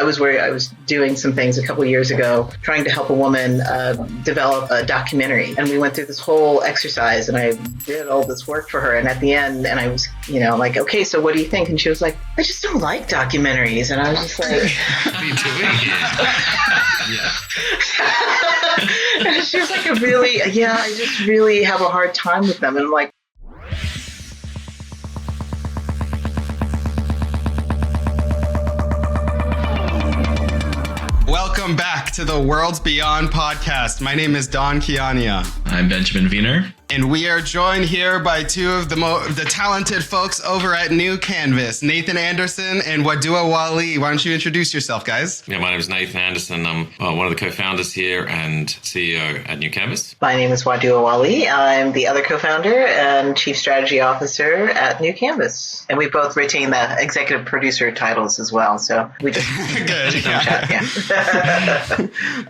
I was doing some things a couple of years ago, trying to help a woman develop a documentary. And we went through this whole exercise and I did all this work for her. And at the end, and I was, like, okay, so what do you think? And she was like, I just don't like documentaries. And I was just like, what are you doing here? Yeah. And she was like, I just really have a hard time with them. And I'm like, welcome back to the Worlds Beyond podcast. My name is Don Kiania. I'm Benjamin Wiener. And we are joined here by two of the talented folks over at New Canvas, Nathan Anderson and Wadooah Wali. Why don't you introduce yourself, guys? Yeah, my name is Nathan Anderson. I'm one of the co-founders here and CEO at New Canvas. My name is Wadooah Wali. I'm the other co-founder and chief strategy officer at New Canvas. And we both retain the executive producer titles as well. So we just good. Yeah.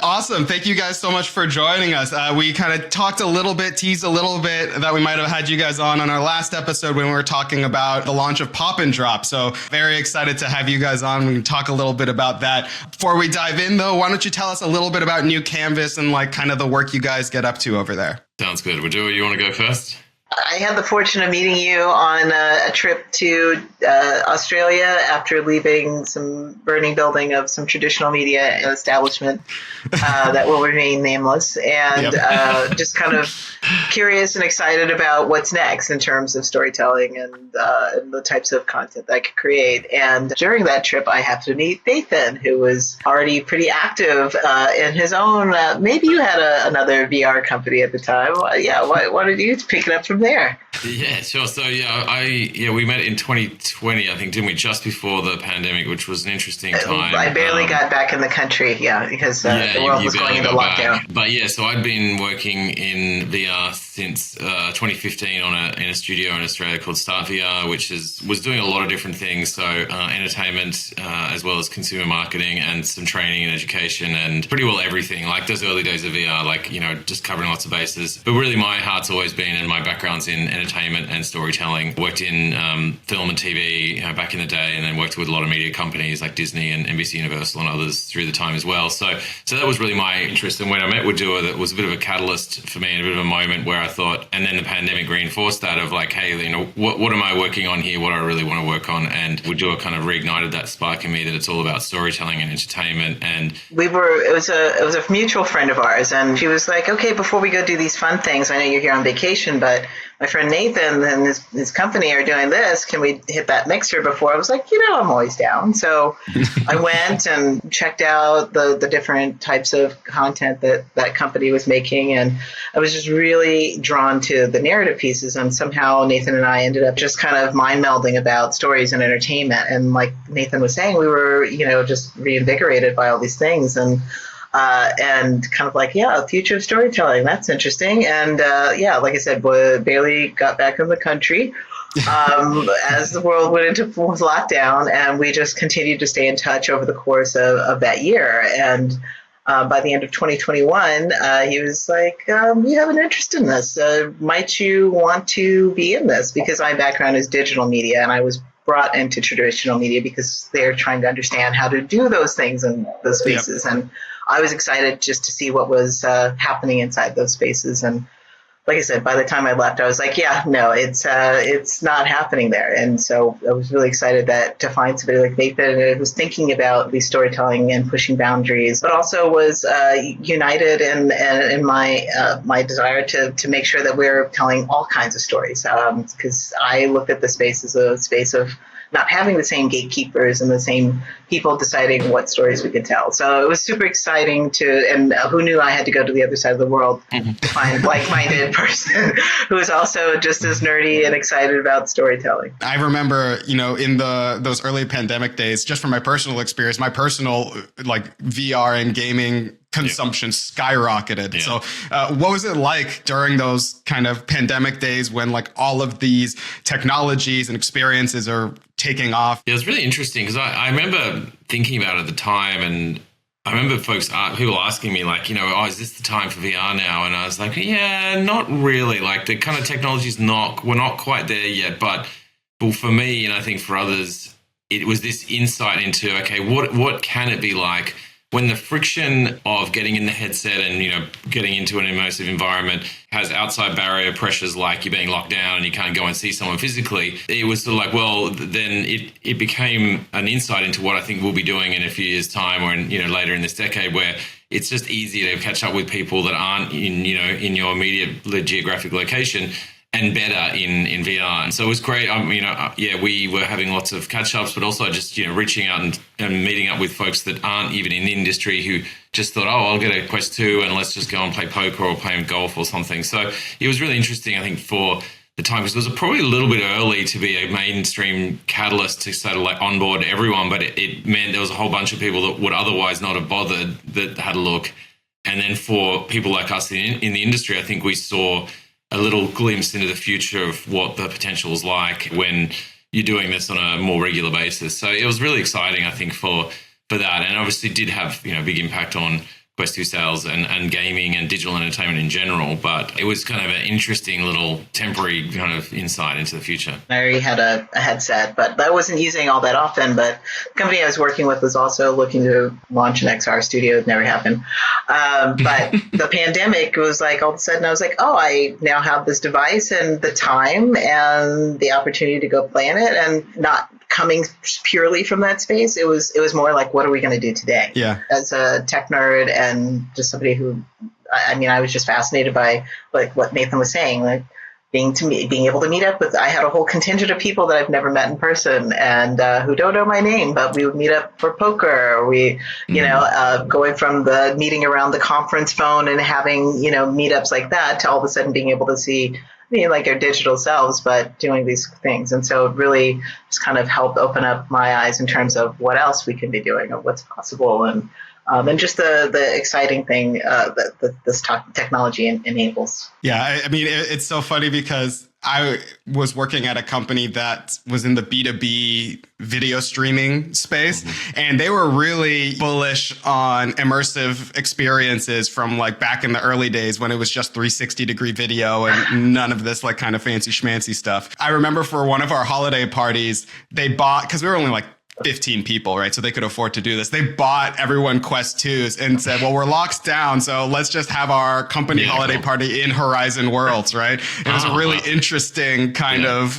Awesome. Thank you guys so much for joining us. We kind of teased a little bit that we might have had you guys on our last episode when we were talking about the launch of Pop and Drop. So very excited to have you guys on. We can talk a little bit about that. Before we dive in though, why don't you tell us a little bit about New Canvas and like kind of the work you guys get up to over there? Sounds good. Wadooah, you want to go first? I had the fortune of meeting you on a trip to Australia after leaving some burning building of some traditional media establishment that will remain nameless, and just kind of curious and excited about what's next in terms of storytelling and the types of content that I could create. And during that trip, I happened to meet Nathan, who was already pretty active in his own. Maybe you had another VR company at the time. Why did you pick it up from there? Yeah, sure. So we met in 2020, I think, didn't we? Just before the pandemic, which was an interesting time. I barely got back in the country, because the world was going into lockdown. But so I'd been working in VR since 2015 in a studio in Australia called Start VR, which was doing a lot of different things. So entertainment as well as consumer marketing and some training and education and pretty well everything. Like those early days of VR, just covering lots of bases. But really, my heart's always been, and my background's in entertainment and storytelling. Worked in film and TV back in the day, and then worked with a lot of media companies like Disney and NBC Universal and others through the time as well. So that was really my interest. And when I met Wadooah, that was a bit of a catalyst for me and a bit of a moment where I thought, and then the pandemic reinforced that of like, hey, what am I working on here? What do I really want to work on? And Wadooah kind of reignited that spark in me that it's all about storytelling and entertainment. And it was a mutual friend of ours, and she was like, okay, before we go do these fun things, I know you're here on vacation, but my friend Nathan and his company are doing this. Can we hit that mixer before? I was like, I'm always down. So I went and checked out the different types of content that company was making. And I was just really drawn to the narrative pieces. And somehow Nathan and I ended up just kind of mind melding about stories and entertainment. And like Nathan was saying, we were, just reinvigorated by all these things. And kind of like, future of storytelling. That's interesting. And like I said, barely got back in the country as the world went into full lockdown, and we just continued to stay in touch over the course of that year. And by the end of 2021, he was like, you have an interest in this. Might you want to be in this? Because my background is digital media, and I was brought into traditional media because they're trying to understand how to do those things in those spaces. Yep. And I was excited just to see what was happening inside those spaces. And like I said, by the time I left, I was like, it's not happening there. And so I was really excited to find somebody like Nathan who's thinking about these storytelling and pushing boundaries, but also was united in my desire to make sure that we're telling all kinds of stories. Because I looked at the space as a space of not having the same gatekeepers and the same people deciding what stories we could tell. So it was super exciting and who knew I had to go to the other side of the world to find a like-minded person who is also just as nerdy and excited about storytelling. I remember, in those early pandemic days, just from my personal experience, my personal VR and gaming consumption skyrocketed. Yeah. So what was it like during those kind of pandemic days when all of these technologies and experiences are taking off? Yeah, it was really interesting because I remember thinking about it at the time, and I remember people asking me is this the time for VR now? And I was like, yeah, not really. The kind of technology's we're not quite there yet. But for me, and I think for others, it was this insight into, okay, what can it be like when the friction of getting in the headset and, getting into an immersive environment has outside barrier pressures like you're being locked down and you can't go and see someone physically. It was sort of like, well, then it became an insight into what I think we'll be doing in a few years' time or later in this decade, where it's just easier to catch up with people that aren't in your immediate geographic location, and better in VR. And so it was great. We were having lots of catch-ups, but also just, reaching out and meeting up with folks that aren't even in the industry who just thought, oh, I'll get a Quest 2 and let's just go and play poker or play golf or something. So it was really interesting, I think, for the time, because it was probably a little bit early to be a mainstream catalyst to sort of like onboard everyone, but it meant there was a whole bunch of people that would otherwise not have bothered that had a look. And then for people like us in the industry, I think we saw a little glimpse into the future of what the potential is like when you're doing this on a more regular basis. So it was really exciting, I think, for that, and obviously did have big impact on Quest 2 sales and gaming and digital entertainment in general. But it was kind of an interesting little temporary kind of insight into the future. I already had a headset, but I wasn't using all that often. But the company I was working with was also looking to launch an XR studio. It never happened. But the pandemic was like, all of a sudden I was like, oh, I now have this device and the time and the opportunity to go play in it, and not coming purely from that space. It was more like, what are we going to do today? Yeah. As a tech nerd and just somebody who, I was just fascinated by like what Nathan was saying, like being able to meet up with. I had a whole contingent of people that I've never met in person and who don't know my name, but we would meet up for poker. We, going from the meeting around the conference phone and having meetups like that to all of a sudden being able to see like our digital selves, but doing these things. And so it really just kind of helped open up my eyes in terms of what else we can be doing or what's possible. And just the exciting thing that this technology enables. Yeah, it's so funny because I was working at a company that was in the B2B video streaming space, and they were really bullish on immersive experiences from like back in the early days when it was just 360-degree video and none of this like kind of fancy schmancy stuff. I remember for one of our holiday parties, they bought, because we were only like 15 people, right? So they could afford to do this. They bought everyone Quest 2s and said, well, we're locked down, so let's just have our company holiday party in Horizon Worlds, right? It was a really interesting kind of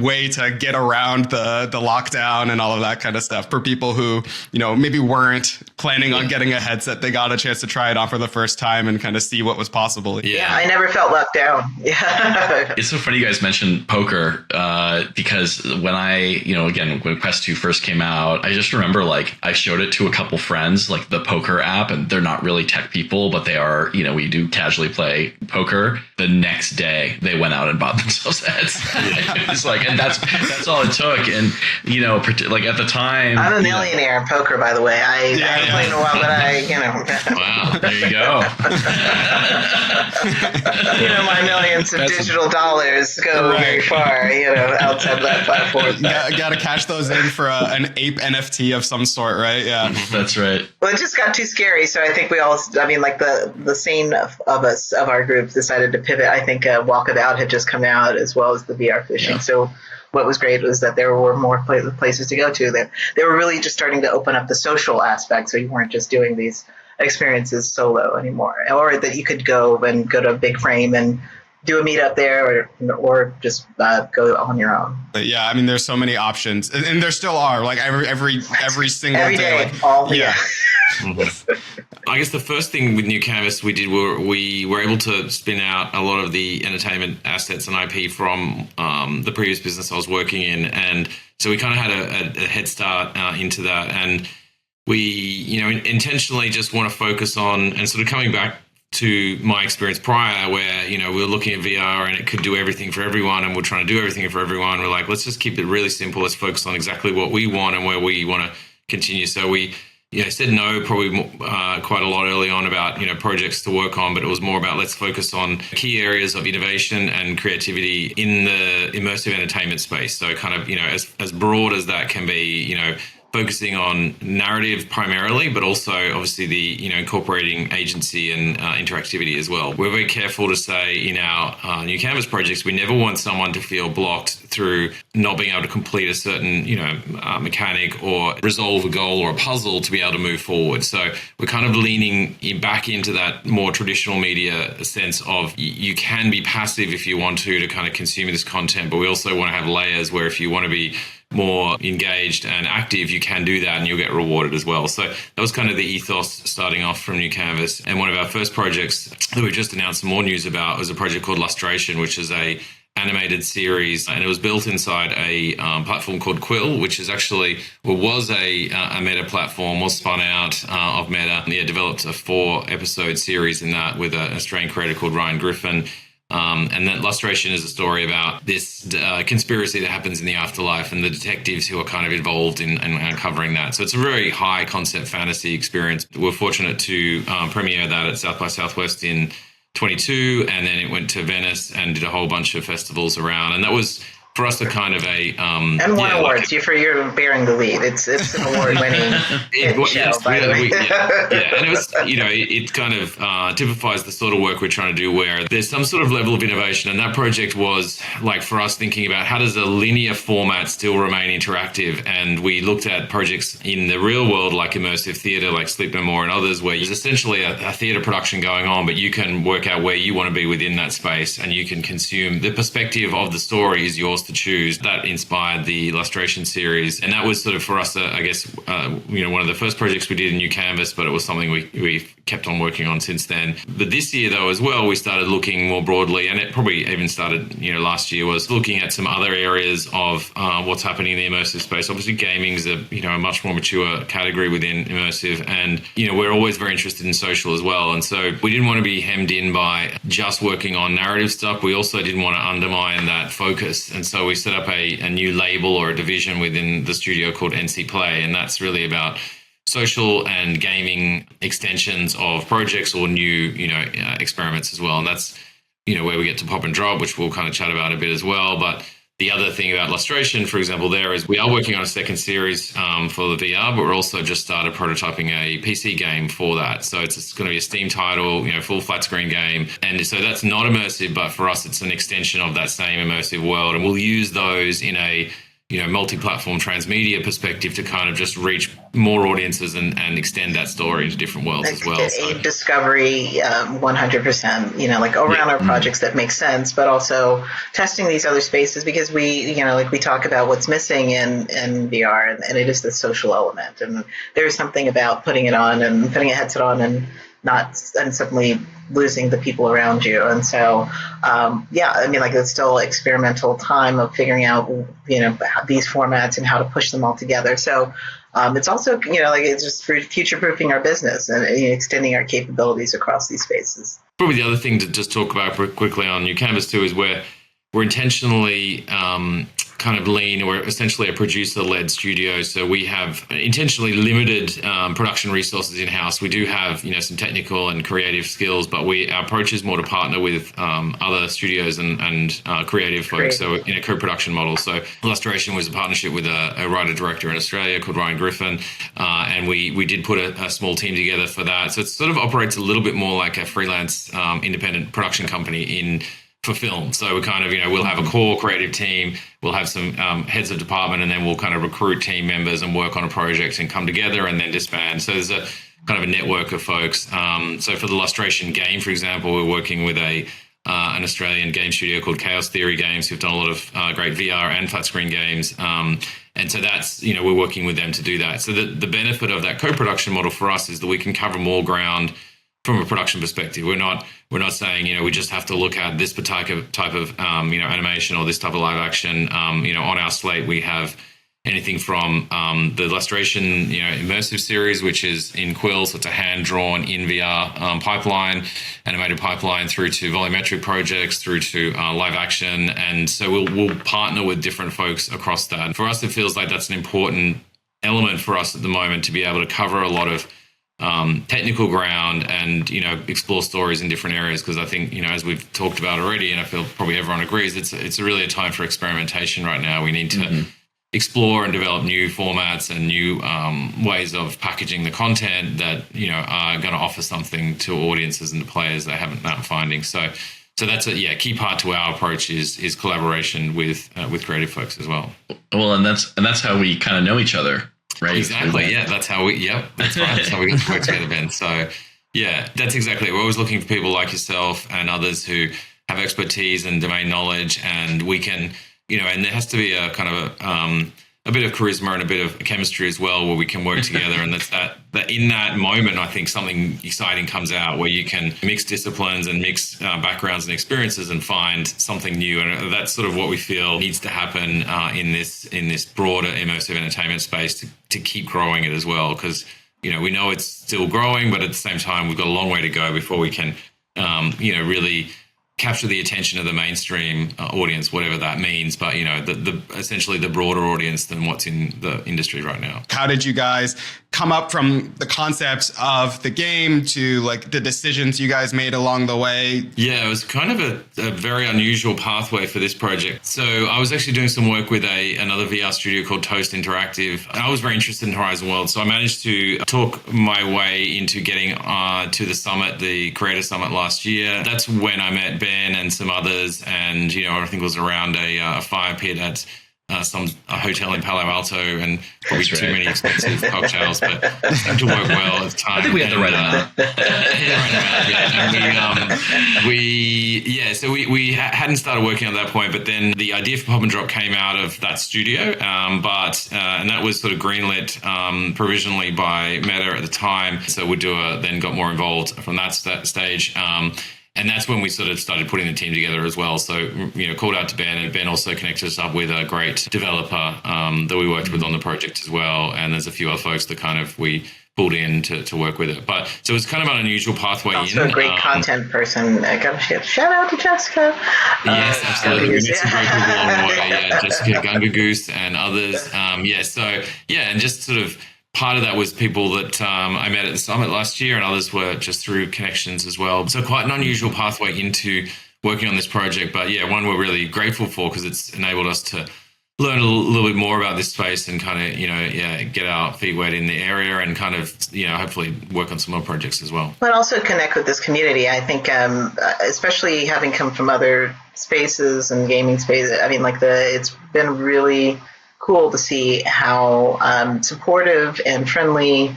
way to get around the lockdown and all of that kind of stuff for people who, maybe weren't planning on getting a headset. They got a chance to try it on for the first time and kind of see what was possible. Yeah, I never felt locked down. Yeah. It's so funny you guys mentioned poker because when when Quest 2 first came out, I just remember like I showed it to a couple friends, like the poker app, and they're not really tech people, but they are, we do casually play poker. The next day they went out and bought themselves heads. It's like, and that's all it took. And, like at the time, I'm a millionaire in poker, by the way. I haven't played in a while, but Wow, there you go. My millions of digital dollars go very far, outside of that platform. Got to cash those in for an ape NFT of some sort, right? Yeah, that's right. Well, it just got too scary, so I think we all, the scene of our group decided to pivot. I think Walkabout had just come out as well as the VR fishing. Yeah. So what was great was that there were more places to go to. That they were really just starting to open up the social aspect, so you weren't just doing these experiences solo anymore, or that you could go to a big frame and do a meetup there, or just go on your own. But yeah, there's so many options, and there still are. Like every single every day. Like, yeah. I guess the first thing with New Canvas we did we were able to spin out a lot of the entertainment assets and IP from the previous business I was working in, and so we kind of had a head start into that, and we intentionally just want to focus on, and sort of coming back to my experience prior where, we were looking at VR and it could do everything for everyone, and we're trying to do everything for everyone. We're like, let's just keep it really simple. Let's focus on exactly what we want and where we want to continue. So we, said no probably quite a lot early on about, projects to work on, but it was more about let's focus on key areas of innovation and creativity in the immersive entertainment space. So kind of, as broad as that can be, focusing on narrative primarily, but also obviously the incorporating agency and interactivity as well. We're very careful to say in our new canvas projects, we never want someone to feel blocked through not being able to complete a certain mechanic or resolve a goal or a puzzle to be able to move forward. So we're kind of leaning back into that more traditional media sense of you can be passive if you want to kind of consume this content, but we also want to have layers where if you want to be more engaged and active, you can do that and you'll get rewarded as well. So that was kind of the ethos starting off from New Canvas. And one of our first projects that we've just announced some more news about was a project called Lustration, which is a animated series, and it was built inside a platform called Quill, which is actually, was a Meta platform, was spun out of Meta. And developed a 4-episode series in that with an Australian creator called Ryan Griffin. And then Lustration is a story about this conspiracy that happens in the afterlife and the detectives who are kind of involved in uncovering that. So it's a very high concept fantasy experience. We're fortunate to premiere that at South by Southwest in 22, and then it went to Venice and did a whole bunch of festivals around. And that was for us a kind of a and won awards. You're bearing the lead. It's an award-winning show, by the way. Yeah, and it was it kind of typifies the sort of work we're trying to do, where there's some sort of level of innovation. And that project was like for us thinking about how does a linear format still remain interactive. And we looked at projects in the real world like immersive theatre, like Sleep No More and others, where there's essentially a theatre production going on, but you can work out where you want to be within that space, and you can consume the perspective of the story is yours to choose. That inspired the Lustration series, and that was sort of for us, I guess, one of the first projects we did in New Canvas, but it was something we kept on working on since then. But this year, though, as well, we started looking more broadly, and it probably even started, last year, was looking at some other areas of what's happening in the immersive space. Obviously, gaming is a much more mature category within immersive, and we're always very interested in social as well. And so we didn't want to be hemmed in by just working on narrative stuff. We also didn't want to undermine that focus, and so we set up a new label or a division within the studio called NC Play, and that's really about social and gaming extensions of projects or new experiments as well. And that's where we get to pop and drop, which we'll kind of chat about a bit as well. But the other thing about Lustration, for example, there is we are working on a second series for the VR, but we're also just started prototyping a PC game for that. So it's going to be a Steam title, full flat screen game. And so that's not immersive, but for us, it's an extension of that same immersive world. And we'll use those in a multi-platform transmedia perspective to kind of just reach more audiences and extend that story into different worlds as well. Aid discovery 100%, like around our projects that make sense, but also testing these other spaces because we talk about what's missing in VR, and it is the social element. And there's something about putting it on and putting a headset on and suddenly losing the people around you. And so, it's still experimental time of figuring out, these formats and how to push them all together. So it's also, it's just for future-proofing our business and extending our capabilities across these spaces. Probably the other thing to just talk about quickly on New Canvas too is we're intentionally kind of lean. We're essentially a producer-led studio, so we have intentionally limited production resources in-house. We do have, some technical and creative skills, but our approach is more to partner with other studios and creative folks. So in a co-production model. So Lustration was a partnership with a writer-director in Australia called Ryan Griffin, and we did put a small team together for that. So it sort of operates a little bit more like a freelance independent production company for film. So we kind of, we'll have a core creative team, we'll have some heads of department, and then we'll kind of recruit team members and work on a project and come together and then disband. So there's a kind of a network of folks. So for the Lustration game, for example, we're working with an Australian game studio called Chaos Theory Games, who've done a lot of great VR and flat screen games. And so that's, we're working with them to do that. So the benefit of that co-production model for us is that we can cover more ground from a production perspective. We're not saying, we just have to look at this type of animation or this type of live action. On our slate, we have anything from the Lustration, immersive series, which is in Quill, so it's a hand-drawn in VR pipeline, animated pipeline, through to volumetric projects, through to live action. And so we'll partner with different folks across that. For us, it feels like that's an important element for us at the moment, to be able to cover a lot of technical ground and, explore stories in different areas. Because I think, as we've talked about already, and I feel probably everyone agrees, it's really a time for experimentation right now. We need to explore and develop new formats and new ways of packaging the content that are going to offer something to audiences and to players they haven't been finding. So that's a key part to our approach is collaboration with creative folks as well. Well, and that's how we kind of know each other, right? Exactly. Yeah, that's how we. Yep, that's right. That's how we get to work together, Ben. So yeah, that's exactly it. We're always looking for people like yourself and others who have expertise and domain knowledge, and we can. And there has to be a kind of a bit of charisma and a bit of chemistry as well, where we can work together. And that's that in that moment, I think something exciting comes out where you can mix disciplines and mix backgrounds and experiences and find something new. And that's sort of what we feel needs to happen in this broader immersive entertainment space to keep growing it as well. Because we know it's still growing, but at the same time, we've got a long way to go before we can really capture the attention of the mainstream audience, whatever that means. But the essentially the broader audience than what's in the industry right now. How did you guys come up from the concepts of the game to like the decisions you guys made along the way? Yeah, it was kind of a very unusual pathway for this project. So I was actually doing some work with another VR studio called Toast Interactive, and I was very interested in Horizon Worlds. So I managed to talk my way into getting to the summit, the Creator Summit last year. That's when I met Ben and some others, and I think it was around a fire pit at a hotel in Palo Alto, and probably too many expensive cocktails, but it seemed to work well at the time. I think we had the right amount. So we hadn't started working at that point, but then the idea for Pop and Drop came out of that studio, and that was sort of greenlit provisionally by Meta at the time. So Wadooah then got more involved from that stage. And that's when we sort of started putting the team together as well. So, called out to Ben, and Ben also connected us up with a great developer that we worked with on the project as well. And there's a few other folks that kind of we pulled in to work with it. But so it was kind of an unusual pathway also in. Also a great content person. Shout out to Jessica. Yes, absolutely. We met some great people along the way. Yeah, Jessica, Gunga Goose, and others. And just sort of part of that was people that I met at the summit last year, and others were just through connections as well. So quite an unusual pathway into working on this project. But yeah, one we're really grateful for because it's enabled us to learn a little bit more about this space and kind of, get our feet wet in the area and kind of, hopefully work on some more projects as well. But also connect with this community. I think, especially having come from other spaces and gaming spaces, it's been really cool to see how supportive and friendly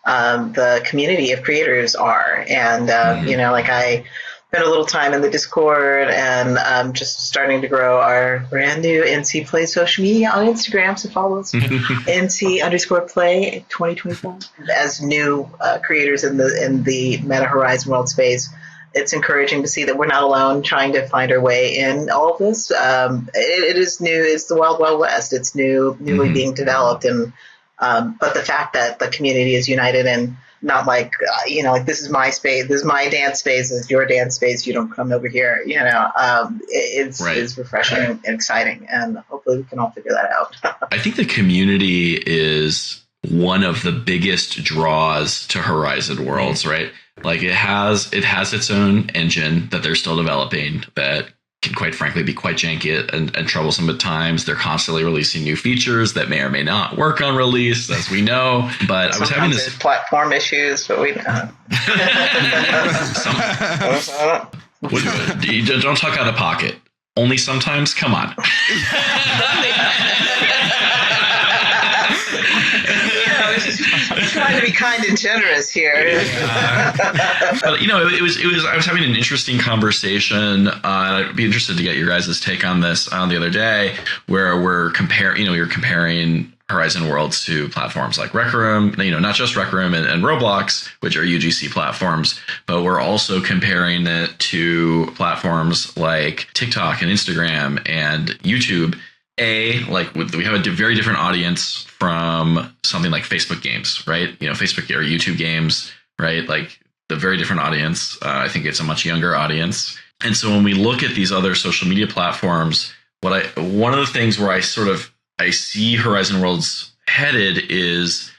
the community of creators are. And, I spent a little time in the Discord and just starting to grow our brand new NC Play social media on Instagram. So follow us, NC_play 2024. As new creators in the Meta Horizon World space, it's encouraging to see that we're not alone trying to find our way in all of this. It is new. It's the Wild Wild West. It's newly being developed. And but the fact that the community is united and not like, this is my space, this is my dance space, this is your dance space, you don't come over here, it's refreshing and exciting. And hopefully we can all figure that out. I think the community is one of the biggest draws to Horizon Worlds, right? Like it has its own engine that they're still developing that can quite frankly be quite janky and troublesome at times. They're constantly releasing new features that may or may not work on release, as we know. But I was having this platform issues, but we know. Don't talk out of pocket. Only sometimes. Come on. I'm trying to be kind and generous here. But it was. I was having an interesting conversation. I'd be interested to get your guys' take on this the other day, where we're comparing. We were comparing Horizon Worlds to platforms like Rec Room. Not just Rec Room and Roblox, which are UGC platforms, but we're also comparing it to platforms like TikTok and Instagram and YouTube. We have a very different audience from something like Facebook games, right? Facebook or YouTube games, right? Like the very different audience. I think it's a much younger audience. And so when we look at these other social media platforms, one of the things where I see Horizon Worlds headed is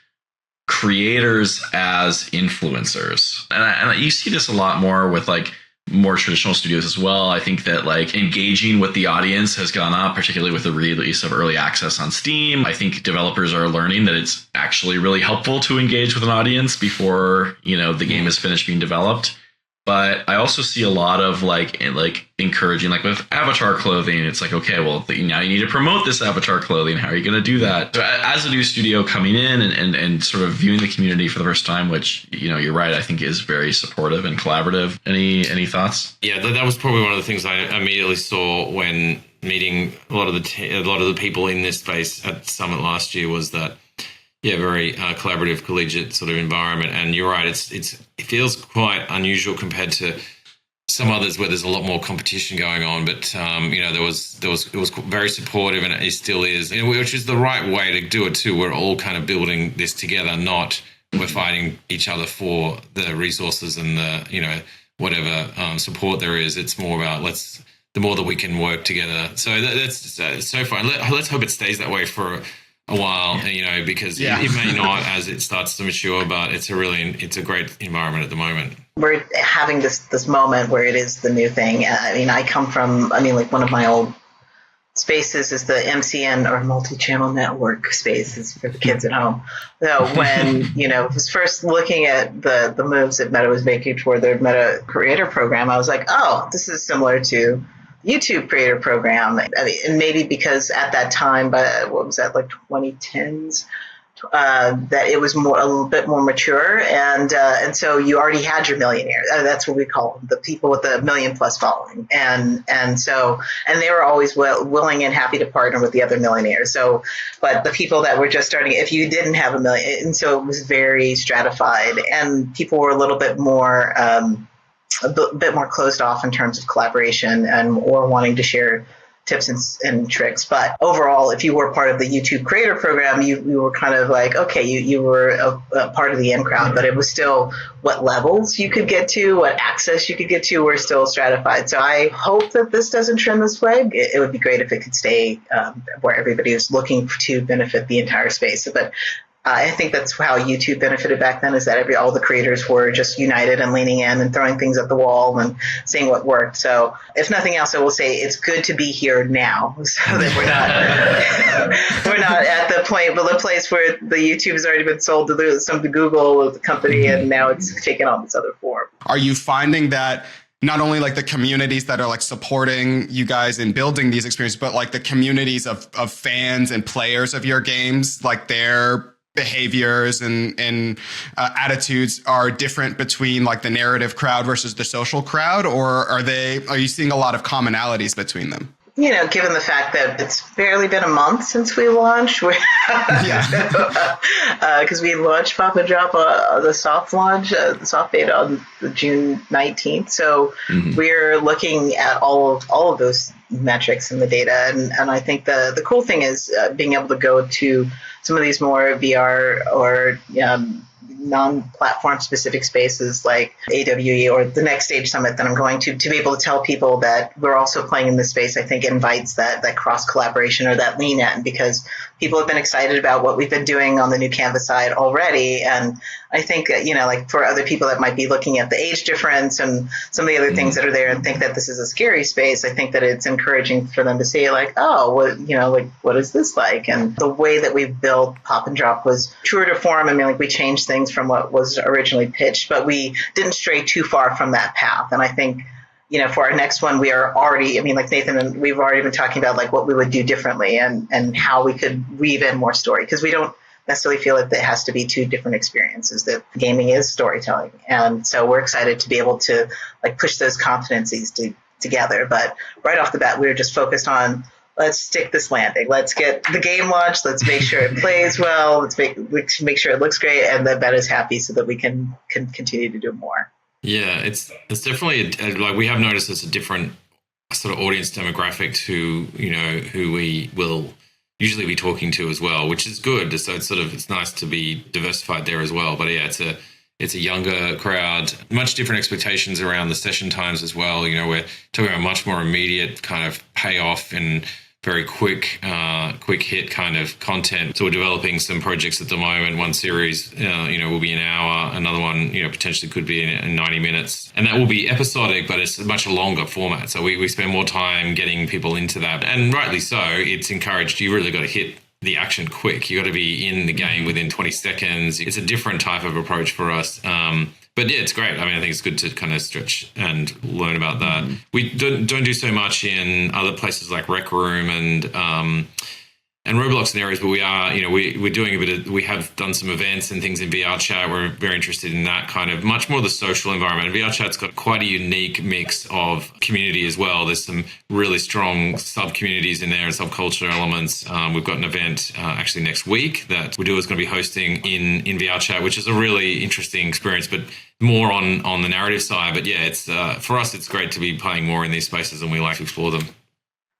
creators as influencers. And you see this a lot more with like more traditional studios as well. I think that like engaging with the audience has gone up, particularly with the release of early access on Steam. I think developers are learning that it's actually really helpful to engage with an audience before, the game is finished being developed. But I also see a lot of like encouraging, like with avatar clothing, it's like, okay, well, now you need to promote this avatar clothing. How are you going to do that? So as a new studio coming in and sort of viewing the community for the first time, which, you're right, I think is very supportive and collaborative. Any thoughts? Yeah, that was probably one of the things I immediately saw when meeting a lot of the people in this space at Summit last year was that, very collaborative, collegiate sort of environment. And you're right, it feels quite unusual compared to some others where there's a lot more competition going on. But it was very supportive, and it still is, which is the right way to do it too. We're all kind of building this together, not we're fighting each other for the resources and the whatever support there is. It's more about the more that we can work together. So that's so far. Let's hope it stays that way for a while, because it may not as it starts to mature, but it's a great environment at the moment. We're having this moment where it is the new thing. I come from, one of my old spaces is the MCN or multi-channel network spaces for the kids at home. So when, I was first looking at the moves that Meta was making toward their Meta Creator Program, I was like, oh, this is similar to YouTube Creator Program. And maybe because at that time, but what was that, like 2010s, that it was a little bit more mature, and so you already had your millionaires. That's what we call them, the people with the 1 million plus following, and they were always willing and happy to partner with the other millionaires. So, but the people that were just starting, if you didn't have 1 million, and so it was very stratified, and people were a little bit more. A bit more closed off in terms of collaboration or wanting to share tips and tricks. But overall, if you were part of the YouTube Creator Program, you were kind of like, okay, you were a part of the in crowd, but it was still what levels you could get to, what access you could get to were still stratified. So I hope that this doesn't trend this way. It would be great if it could stay where everybody is looking to benefit the entire space. But I think that's how YouTube benefited back then, is that all the creators were just united and leaning in and throwing things at the wall and seeing what worked. So if nothing else, I will say it's good to be here now, so that we're not at the place where the YouTube has already been sold to the Google company, and now it's taken on this other form. Are you finding that not only like the communities that are like supporting you guys in building these experiences, but like the communities of fans and players of your games, like their behaviors and attitudes are different between like the narrative crowd versus the social crowd, or are you seeing a lot of commonalities between them? Given the fact that it's barely been a month since we launched, because we launched Pop and Drop, the soft launch, the soft beta on June 19th. So we're looking at all of those metrics in the data, and I think the cool thing is being able to go to some of these more VR or non-platform specific spaces like AWE or the Next Stage Summit that I'm going to be able to tell people that we're also playing in this space. I think invites that cross collaboration or that lean in, because people have been excited about what we've been doing on the new Canvas side already. And I think that, like for other people that might be looking at the age difference and some of the other things that are there and think that this is a scary space, I think that it's encouraging for them to see like, oh, what is this like? And the way that we built Pop and Drop was true to form. We changed things from what was originally pitched, but we didn't stray too far from that path. And I think, for our next one, we are already, like Nathan and we've already been talking about like what we would do differently and how we could weave in more story, because we don't necessarily feel that it has to be two different experiences, that gaming is storytelling. And so we're excited to be able to like push those competencies together. But right off the bat, we were just focused on, let's stick this landing. Let's get the game launched. Let's make sure it plays well. Let's make sure it looks great, and that Meta's happy so that we can continue to do more. Yeah, it's definitely like we have noticed it's a different sort of audience demographic who we will usually be talking to as well, which is good. So it's nice to be diversified there as well. But yeah, it's a younger crowd, much different expectations around the session times as well. We're talking about much more immediate kind of payoff and very quick hit kind of content. So we're developing some projects at the moment. One series, will be an hour Another one, potentially could be in 90 minutes. And that will be episodic, but it's a much longer format. So we spend more time getting people into that. And rightly so, it's encouraged. You really got to hit the action quick. You got to be in the game within 20 seconds. It's a different type of approach for us. But yeah, it's great. I mean, I think it's good to kind of stretch and learn about that. We don't do so much in other places like Rec Room and Roblox and areas, but we are, we're doing we have done some events and things in VR chat. We're very interested in that kind of much more the social environment. And VR chat's got quite a unique mix of community as well. There's some really strong sub communities in there and subculture elements. We've got an event actually next week that Wadooah is going to be hosting in VR chat, which is a really interesting experience, but more on the narrative side. But yeah, it's for us, it's great to be playing more in these spaces, and we like to explore them.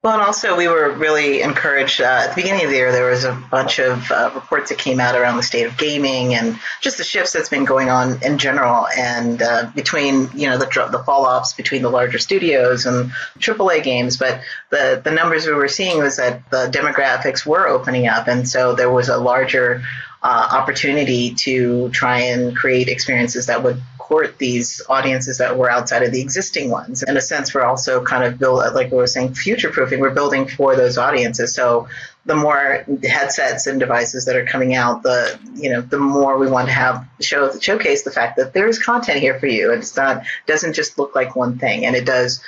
Well, and also we were really encouraged at the beginning of the year. There was a bunch of reports that came out around the state of gaming and just the shifts that's been going on in general. And between the fall offs between the larger studios and AAA games, but the numbers we were seeing was that the demographics were opening up, and so there was a larger opportunity to try and create experiences that would court these audiences that were outside of the existing ones. In a sense, we're also kind of like we were saying, future-proofing. We're building for those audiences. So the more headsets and devices that are coming out, the more we want to have showcase the fact that there is content here for you. Doesn't just look like one thing, and it does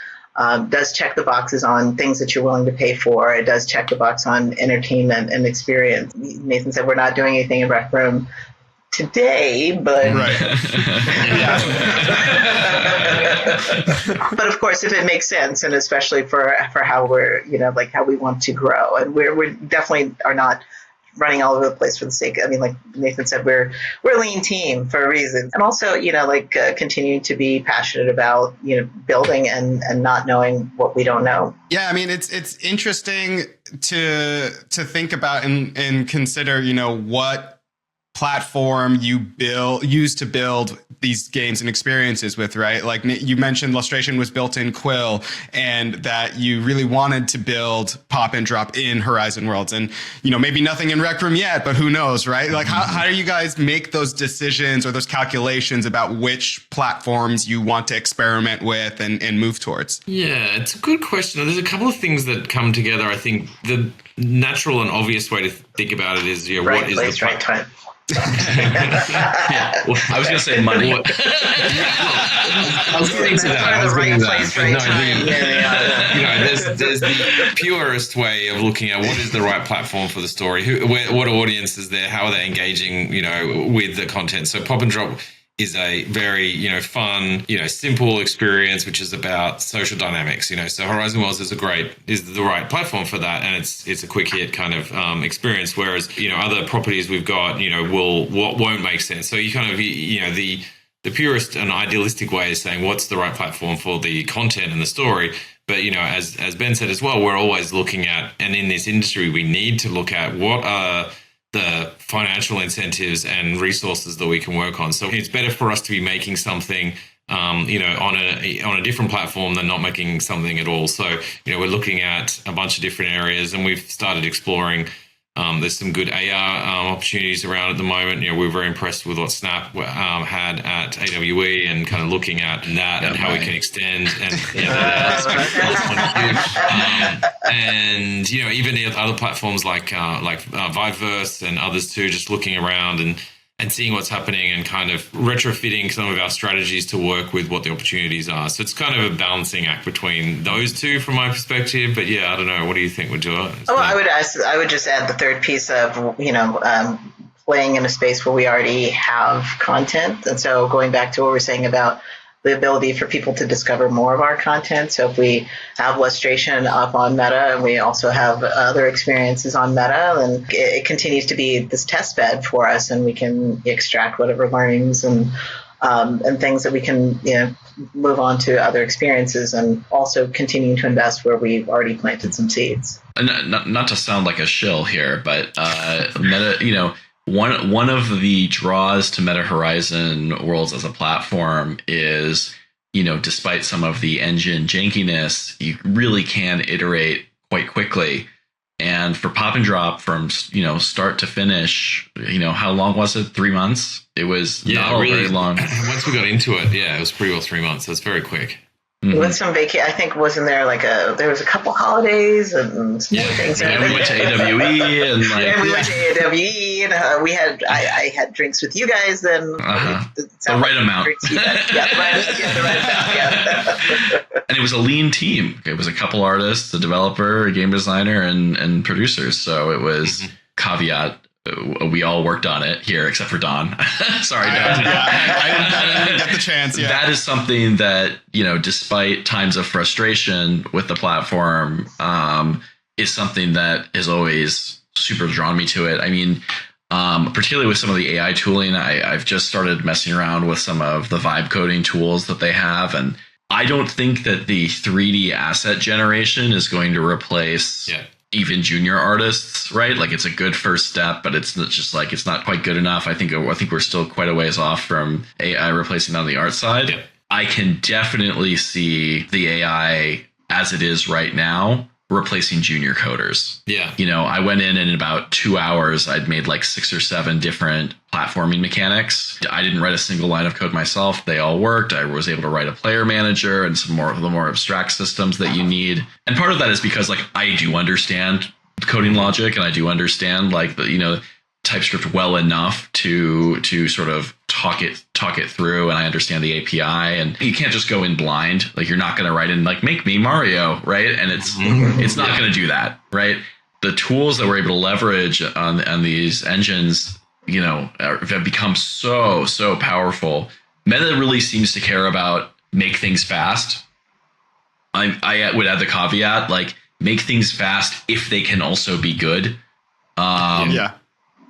check the boxes on things that you're willing to pay for. It does check the box on entertainment and experience. Nathan said we're not doing anything in Rec Room today, but right. But of course, if it makes sense, and especially for how we're like how we want to grow, and we definitely are not running all over the place for the sake. I mean, like Nathan said, we're a lean team for a reason, and also continuing to be passionate about building and not knowing what we don't know. Yeah, I mean it's interesting to think about and consider what platform you use to build these games and experiences with, right? Like you mentioned, Lustration was built in Quill, and that you really wanted to build pop and drop in Horizon Worlds, and maybe nothing in Rec Room yet, but who knows, right? Like how do you guys make those decisions or those calculations about which platforms you want to experiment with and move towards? Yeah, it's a good question. There's a couple of things that come together. I think the natural and obvious way to think about it is right what is place, the right time. Yeah, well, I was going to say money. I was getting to that. Right place, right time. There's the purest way of looking at what is the right platform for the story. What audience is there? How are they engaging? With the content. So Pop and Drop is a very, fun, simple experience, which is about social dynamics, so Horizon Worlds is the right platform for that. And it's a quick hit kind of experience. Whereas, other properties we've got, won't make sense. So you kind of, the purest and idealistic way is saying what's the right platform for the content and the story. But, as Ben said as well, we're always looking at, and in this industry, we need to look at what are the financial incentives and resources that we can work on. So it's better for us to be making something, on a different platform than not making something at all. So, we're looking at a bunch of different areas, and we've started exploring. There's some good AR opportunities around at the moment. We're very impressed with what Snap had at AWE, and kind of looking at that and how we can extend. And even the other platforms like Viveverse and others too, just looking around and seeing what's happening and kind of retrofitting some of our strategies to work with what the opportunities are. So it's kind of a balancing act between those two from my perspective. But yeah, I don't know. What do you think, Wadooah? Oh, I would just add the third piece of, playing in a space where we already have content. And so going back to what we're saying about the ability for people to discover more of our content. So if we have Lustration up on Meta, and we also have other experiences on Meta, and it continues to be this test bed for us, and we can extract whatever learnings and things that we can move on to other experiences, and also continuing to invest where we've already planted some seeds. Not to sound like a shill here, but Meta, one of the draws to Meta Horizon Worlds as a platform is, despite some of the engine jankiness, you really can iterate quite quickly. And for Pop and Drop, from start to finish, how long was it? 3 months. It was not really very long. Once we got into it, it was pretty well 3 months. That's very quick. Mm-hmm. With some vacation, I think wasn't there there was a couple holidays and some things. Yeah, we went to AWE and we went to AWE and I had drinks with you guys then. The right amount. The right amount. And it was a lean team. It was a couple artists, a developer, a game designer, and producers. So it was caveat. We all worked on it here, except for Don. Sorry, Don. I didn't get the chance. Yeah. That is something that, despite times of frustration with the platform, is something that has always super drawn me to it. I mean, particularly with some of the AI tooling, I've just started messing around with some of the vibe coding tools that they have. And I don't think that the 3D asset generation is going to replace even junior artists, right? Like, it's a good first step, but it's just like, it's not quite good enough. I think we're still quite a ways off from AI replacing on the art side. Yep. I can definitely see the AI as it is right now replacing junior coders. Yeah. I went in about 2 hours, I'd made like 6 or 7 different platforming mechanics. I didn't write a single line of code myself. They all worked. I was able to write a player manager and some more of the more abstract systems that you need. And part of that is because I do understand coding logic, and I do understand TypeScript well enough to sort of talk it through, and I understand the API, and you can't just go in blind. Like, you're not going to write in make me Mario, right? And it's not going to do that, right? The tools that we're able to leverage on these engines, have become so powerful. Meta really seems to care about make things fast. I would add the caveat, make things fast if they can also be good.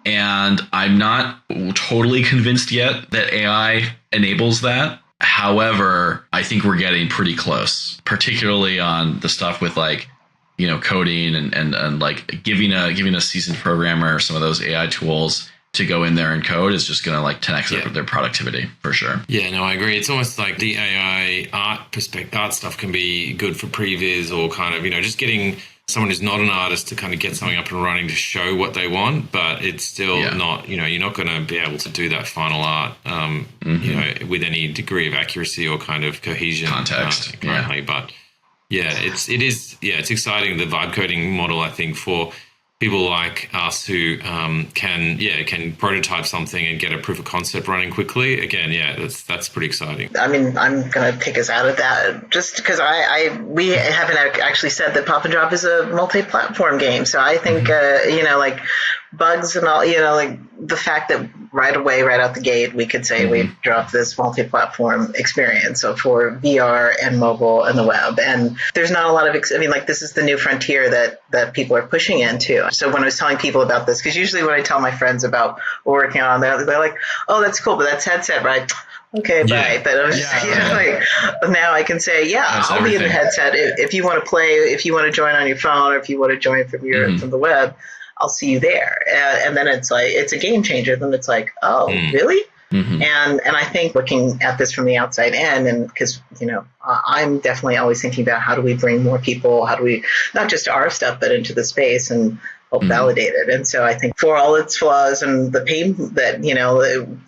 And I'm not totally convinced yet that AI enables that. However, I think we're getting pretty close, particularly on the stuff with coding and giving a seasoned programmer some of those AI tools to go in there and code is just going to 10x their productivity for sure. Yeah, no, I agree. It's almost like the AI art stuff can be good for previs, or kind of, just getting someone who's not an artist to kind of get something up and running to show what they want, but it's still not, you're not going to be able to do that final art, with any degree of accuracy or kind of cohesion. Context. Currently. But it's exciting, the vibe coding model, I think, for people like us who can prototype something and get a proof of concept running quickly. Again, that's pretty exciting. I mean, I'm going to take us out of that just because we haven't actually said that Pop and Drop is a multi-platform game. So I think, bugs and all, the fact that right away, right out the gate, we could say we've dropped this multi-platform experience. So for VR and mobile and the web, and there's not a lot of, this is the new frontier that people are pushing into. So when I was telling people about this, because usually when I tell my friends about what we're working on, they're like, oh, that's cool, but that's headset, right? Okay, bye. But I was now I can say, that's I'll be in the headset. If you want to play, if you want to join on your phone, or if you want to join from from the web, I'll see you there. And then it's a game changer. Then it's really? Mm-hmm. And I think looking at this from the outside in, and because, I'm definitely always thinking about how do we bring more people, how do we, not just our stuff, but into the space and help validate it. And so I think for all its flaws and the pain that,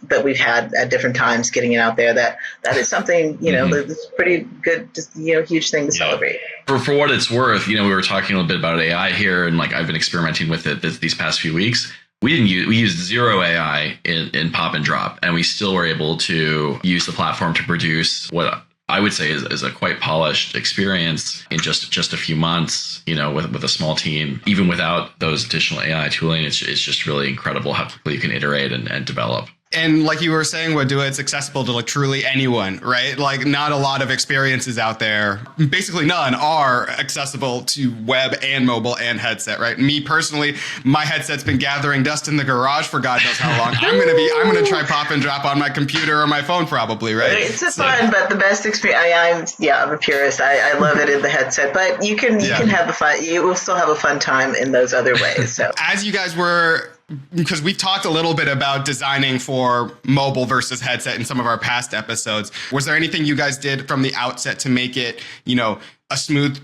that we've had at different times getting it out there, that is something, that's pretty good, just, huge thing to celebrate. For what it's worth, we were talking a little bit about AI here, and I've been experimenting with it these past few weeks. We used zero AI in Pop and Drop, and we still were able to use the platform to produce what I would say is a quite polished experience in just a few months, with a small team. Even without those additional AI tooling, it's just really incredible how quickly you can iterate and develop. And like you were saying, Wadooah, it's accessible to truly anyone, right? Not a lot of experiences out there, basically none, are accessible to web and mobile and headset, right? Me personally, my headset's been gathering dust in the garage for God knows how long. I'm gonna try Pop and Drop on my computer or my phone, probably, right? It's fun, but the best experience. I'm a purist. I love it in the headset, but you can have the fun. You will still have a fun time in those other ways. So as you guys were. Because we've talked a little bit about designing for mobile versus headset in some of our past episodes. Was there anything you guys did from the outset to make it, a smooth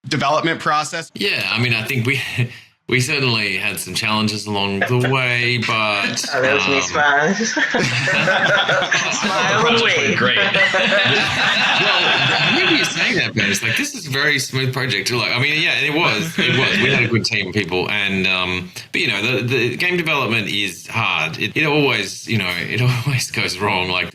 development process? Yeah, I mean, I think we certainly had some challenges along the way, but Oh, that was me smiling. Smile away. Great. well, I remember you saying that, Ben. It's like, this is a very smooth project. Like, I mean, yeah, it was. We had a good team of people, and but you know, the game development is hard. It always, you know, it always goes wrong. Like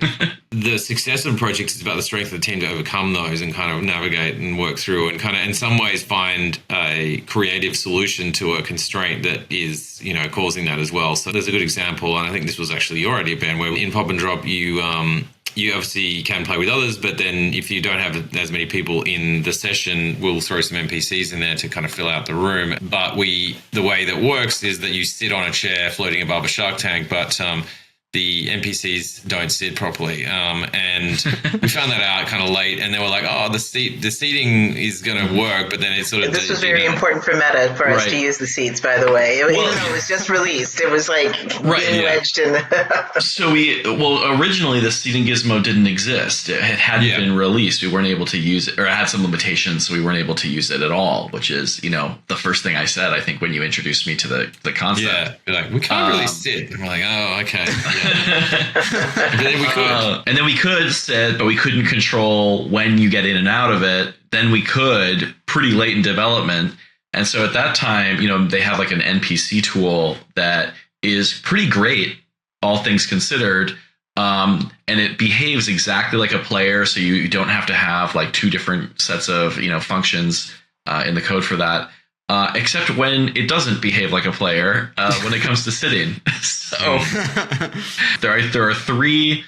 the success of projects is about the strength of the team to overcome those and kind of navigate and work through and kind of, in some ways, find a creative solution to a constraint that is, you know, causing that as well. So there's a good example, and I think this was actually your idea, Ben, where in Pop and Drop you obviously can play with others, but then if you don't have as many people in the session, we'll throw some NPCs in there to kind of fill out the room. But the way that works is that you sit on a chair floating above a shark tank, but the NPCs don't sit properly. And we found that out kind of late, and they were like, oh, the seating is going to work, but then it sort of... This was very important for meta for us to use the seats, by the way. Even though it was just released, it was like being wedged in the... So originally the seating gizmo didn't exist. It hadn't been released. We weren't able to use it, or it had some limitations, so we weren't able to use it at all, which is, you know, the first thing I said, I think, when you introduced me to the concept. Yeah, you're like, we can't really sit. And we're like, oh, okay. But then we could. And then we could sit, but we couldn't control when you get in and out of it. Then we could pretty late in development. And so at that time, you know, they have like an NPC tool that is pretty great, all things considered. And it behaves exactly like a player. So you don't have to have like two different sets of, you know, functions in the code for that. Except when it doesn't behave like a player when it comes to sitting. So there are three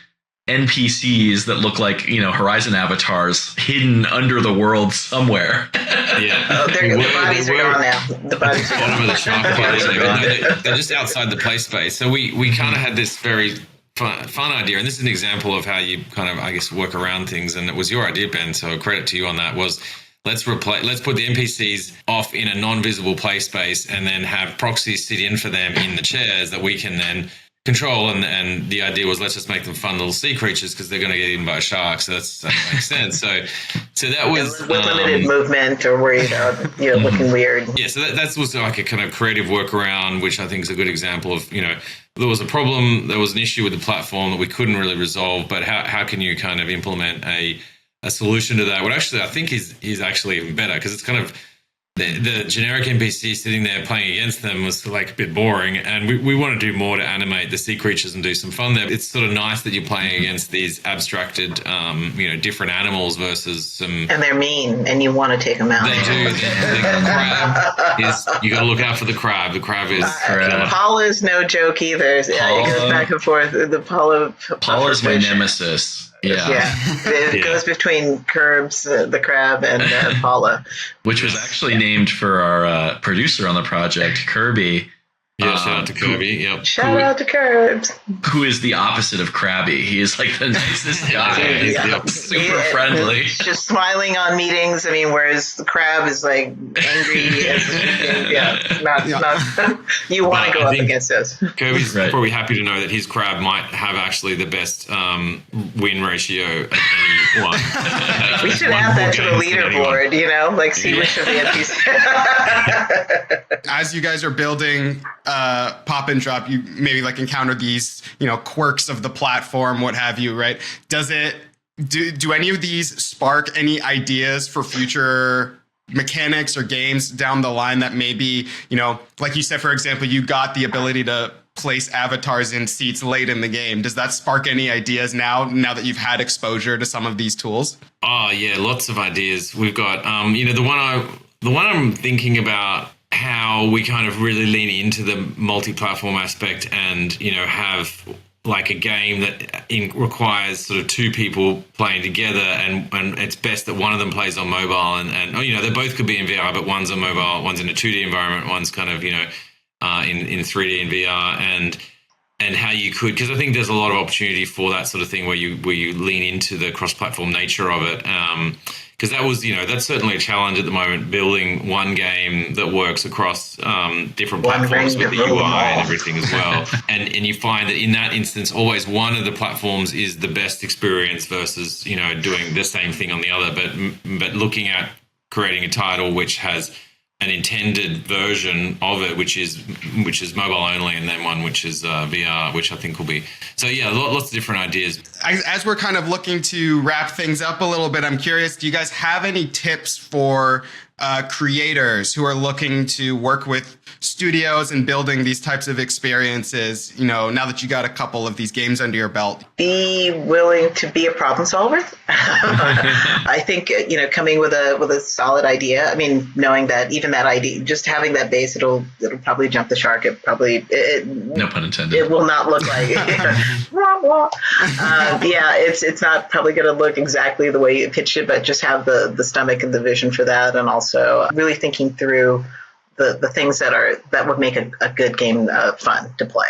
NPCs that look like, you know, Horizon avatars hidden under the world somewhere. Yeah, the bodies are gone now. The bodies are bottom of the shark bodies. They're just outside the play space. So we kind of had this very fun idea, and this is an example of how you kind of, I guess, work around things. And it was your idea, Ben. So credit to you on that. Let's put the NPCs off in a non-visible play space and then have proxies sit in for them in the chairs that we can then control. And the idea was, let's just make them fun little sea creatures because they're going to get eaten by a shark. So that makes sense. So that was with limited movement or worried about, you know, looking weird. Yeah. So that was like a kind of creative workaround, which I think is a good example of, you know, there was a problem, there was an issue with the platform that we couldn't really resolve, but how can you kind of implement a solution to that? What actually I think is actually even better, because it's kind of the generic NPC sitting there playing against them was like a bit boring, and we want to do more to animate the sea creatures and do some fun there. It's sort of nice that you're playing against these abstracted, you know, different animals versus some... And they're mean, and you want to take them out. They do. The crab is... You got to look out for the crab. The crab is... Paula's no joke either. It goes back and forth. Paula's my nemesis. Yeah. It goes between Curbs, the crab, and Paula. Which was actually named for our producer on the project, Kirby. Yeah, shout out to Kirby. Yep. Shout out to Curbs. Who is the opposite of Crabby. He is like the nicest guy. He's super friendly. Just smiling on meetings. I mean, whereas the Crab is like angry. Not you want to go up against us. Kirby's probably happy to know that his Crab might have actually the best win ratio of anyone. We should add that to the leaderboard, you know, like see which of the NPCs. As you guys are building Pop and Drop, you maybe like encounter these, you know, quirks of the platform, what have you, right? Does it do any of these spark any ideas for future mechanics or games down the line that maybe, you know, like you said, for example, you got the ability to place avatars in seats late in the game. Does that spark any ideas now that you've had exposure to some of these tools? Oh yeah, lots of ideas. We've got you know, the one I'm thinking about, how we kind of really lean into the multi-platform aspect and, you know, have like a game that requires sort of two people playing together, and it's best that one of them plays on mobile and you know, they both could be in VR, but one's on mobile, one's in a 2D environment, one's kind of, you know, in 3D and VR, and how you could, because I think there's a lot of opportunity for that sort of thing where you lean into the cross-platform nature of it. Because that was, you know, that's certainly a challenge at the moment, building one game that works across different platforms with the UI and everything as well. And you find that in that instance, always one of the platforms is the best experience versus, you know, doing the same thing on the other. But looking at creating a title which has an intended version of it, which is mobile only, and then one which is VR, which I think will be. So yeah, lots of different ideas. As we're kind of looking to wrap things up a little bit, I'm curious, do you guys have any tips for creators who are looking to work with studios and building these types of experiences, now that you got a couple of these games under your belt? Be willing to be a problem solver. I think, coming with a solid idea. I mean, knowing that even that idea, just having that base, it'll probably jump the shark. No pun intended. It will not look like it's not probably going to look exactly the way you pitched it, but just have the stomach and the vision for that, and also really thinking through the things that would make a good game fun to play.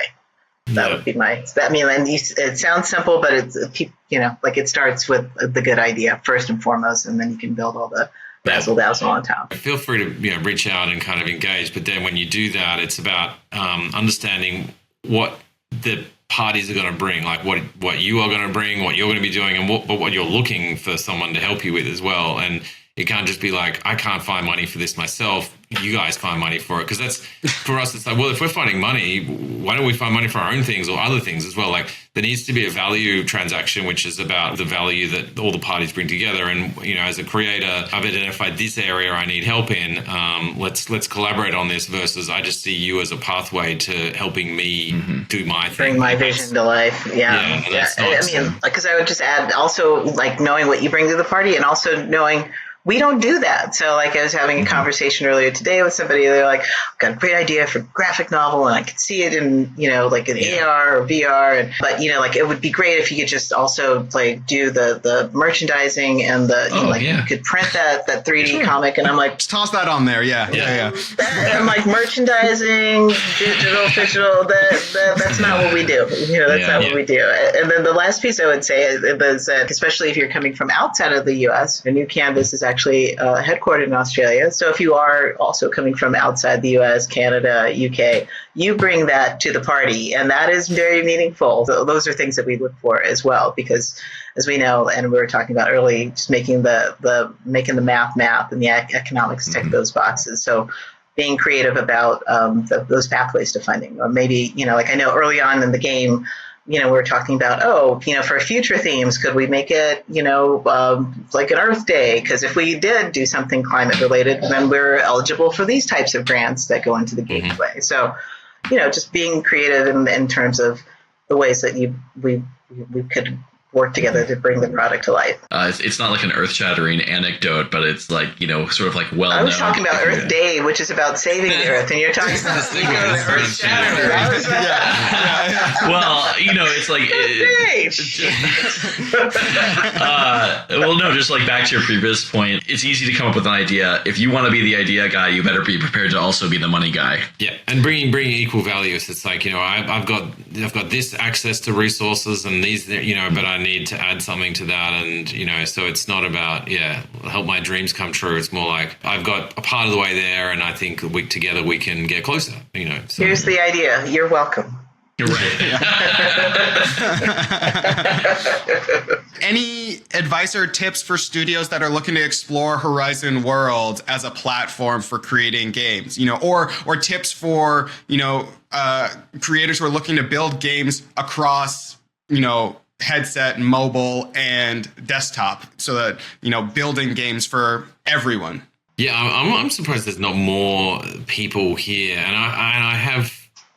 That would be it sounds simple, but it starts with the good idea first and foremost, and then you can build all the dazzle on top. Feel free to reach out and kind of engage, but then when you do that, it's about understanding what the parties are going to bring, like what you are going to bring, what you're going to be doing, and what you're looking for someone to help you with as well. And it can't just be like, I can't find money for this myself. You guys find money for it. Because that's, for us, it's like, well, if we're finding money, why don't we find money for our own things or other things as well? Like, there needs to be a value transaction, which is about the value that all the parties bring together. And, as a creator, I've identified this area I need help in. Let's collaborate on this versus I just see you as a pathway to helping me do my thing. Bring my vision to life. Yeah. Because I would just add also, like, knowing what you bring to the party and also knowing we don't do that. So like I was having a conversation earlier today with somebody, they're like, I've got a great idea for a graphic novel and I can see it in, like an AR or VR. But, it would be great if you could just also like do the merchandising and you could print that 3D comic. And I'm like, just toss that on there. Yeah. I'm like, merchandising, digital, that's not what we do. That's not what we do. And then the last piece I would say is that especially if you're coming from outside of the US, a New Canvas is actually headquartered in Australia. So if you are also coming from outside the US, Canada, UK, you bring that to the party, and that is very meaningful. So those are things that we look for as well, because as we know, and we were talking about early, just making the math and the economics tick those boxes. So being creative about those pathways to funding, or maybe, like I know early on in the game, we were talking about, for future themes, could we make it, like an Earth Day? Because if we did do something climate related, then we're eligible for these types of grants that go into the gateway. So, just being creative in terms of the ways that we could work together to bring the product to life. It's not like an earth-shattering anecdote, but it's like, sort of like well-known. I was talking about Earth Day, which is about saving the Earth, and you're talking about earth-shattering. Well, it's like... just like back to your previous point, it's easy to come up with an idea. If you want to be the idea guy, you better be prepared to also be the money guy. Yeah, and bringing equal value. So it's like, I've got this access to resources and these, but I need to add something to that, and so it's not about help my dreams come true. It's more like I've got a part of the way there, and I think together we can get closer. So. Here's the idea. You're welcome. You're right. Any advice or tips for studios that are looking to explore Horizon World as a platform for creating games? Or tips for creators who are looking to build games across headset, mobile, and desktop, so that building games for everyone. Yeah, I'm surprised there's not more people here, and I have